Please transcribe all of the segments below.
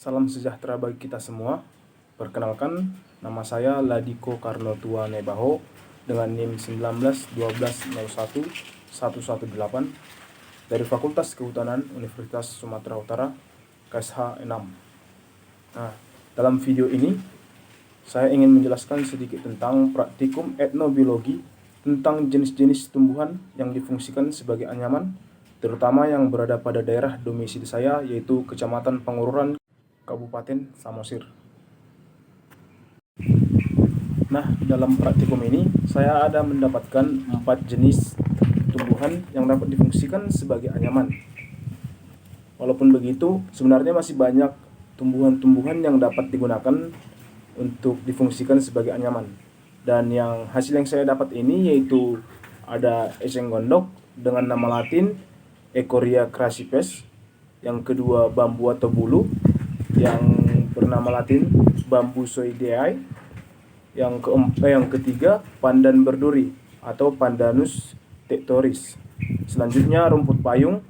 Salam sejahtera bagi kita semua. Perkenalkan, nama saya Ladiko Karnotua Nebaho dengan NIM 1912011118 dari Fakultas Kehutanan Universitas Sumatera Utara, KSH 6. Nah, dalam video ini saya ingin menjelaskan sedikit tentang praktikum etnobiologi tentang jenis-jenis tumbuhan yang difungsikan sebagai anyaman, terutama yang berada pada daerah domisili saya, yaitu Kecamatan Pengururan, Kabupaten Samosir. Nah, dalam praktikum ini saya ada mendapatkan 4 jenis tumbuhan yang dapat difungsikan sebagai anyaman. Walaupun begitu, sebenarnya masih banyak tumbuhan-tumbuhan yang dapat digunakan untuk difungsikan sebagai anyaman. Dan yang hasil yang saya dapat ini yaitu ada eceng gondok dengan nama latin Eichorea crassipes, yang kedua bambu atau bulu yang bernama latin Bambusoideae, yang ketiga pandan berduri atau Pandanus tectoris. Selanjutnya rumput payung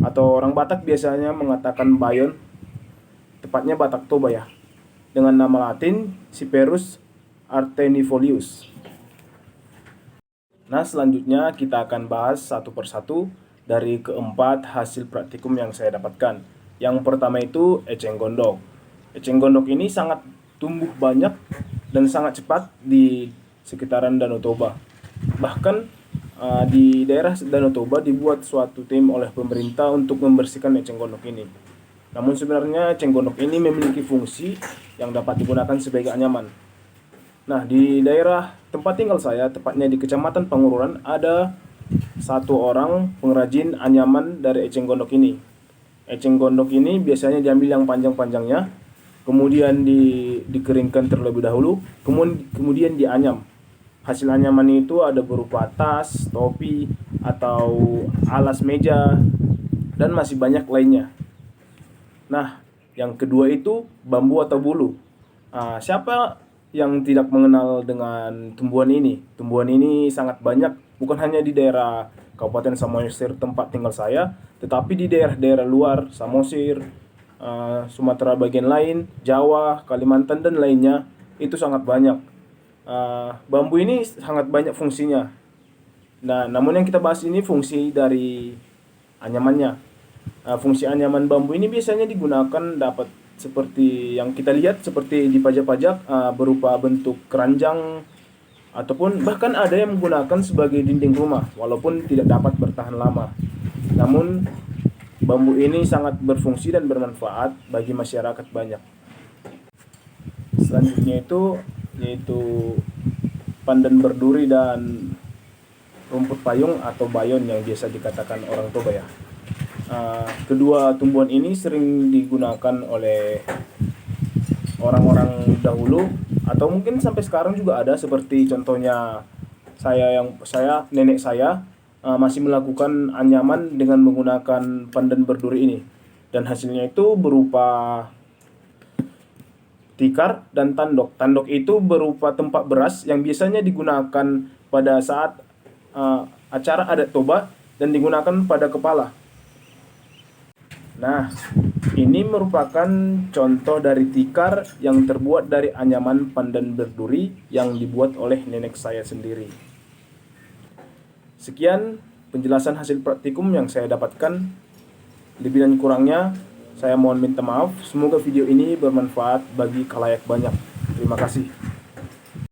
atau orang Batak biasanya mengatakan bayon, tepatnya Batak Toba ya, dengan nama latin Cyperus artenifolius. Nah, selanjutnya kita akan bahas satu persatu dari keempat hasil praktikum yang saya dapatkan. Yang pertama itu eceng gondok. Eceng gondok ini sangat tumbuh banyak dan sangat cepat di sekitaran Danau Toba. Bahkan di daerah Danau Toba dibuat suatu tim oleh pemerintah untuk membersihkan eceng gondok ini. Namun sebenarnya eceng gondok ini memiliki fungsi yang dapat digunakan sebagai anyaman. Nah, di daerah tempat tinggal saya, tepatnya di Kecamatan Pengururan, ada satu orang pengrajin anyaman dari eceng gondok ini. Eceng gondok ini biasanya diambil yang panjang-panjangnya, kemudian dikeringkan terlebih dahulu, kemudian dianyam. Hasil anyaman itu ada berupa tas, topi, atau alas meja, dan masih banyak lainnya. Nah, yang kedua itu bambu atau bulu. Siapa yang tidak mengenal dengan tumbuhan ini? Tumbuhan ini sangat banyak, bukan hanya di daerah Kabupaten Samosir tempat tinggal saya, tetapi di daerah-daerah luar Samosir, Sumatera bagian lain, Jawa, Kalimantan, dan lainnya, itu sangat banyak. Bambu ini sangat banyak fungsinya. Nah, namun yang kita bahas ini fungsi dari anyamannya. Fungsi anyaman bambu ini biasanya digunakan dapat seperti yang kita lihat, seperti di pajak-pajak, berupa bentuk keranjang, ataupun bahkan ada yang menggunakan sebagai dinding rumah walaupun tidak dapat bertahan lama. Namun bambu ini sangat berfungsi dan bermanfaat bagi masyarakat banyak. Selanjutnya itu yaitu pandan berduri dan rumput payung atau bayon yang biasa dikatakan orang Toba ya. Kedua tumbuhan ini sering digunakan oleh orang-orang dahulu, atau mungkin sampai sekarang juga ada, seperti contohnya nenek saya masih melakukan anyaman dengan menggunakan pandan berduri ini, dan hasilnya itu berupa tikar dan tandok. Tandok itu berupa tempat beras yang biasanya digunakan pada saat acara adat Toba dan digunakan pada kepala. Nah, ini merupakan contoh dari tikar yang terbuat dari anyaman pandan berduri yang dibuat oleh nenek saya sendiri. Sekian penjelasan hasil praktikum yang saya dapatkan. Lebih dan kurangnya saya mohon minta maaf. Semoga video ini bermanfaat bagi khalayak banyak. Terima kasih.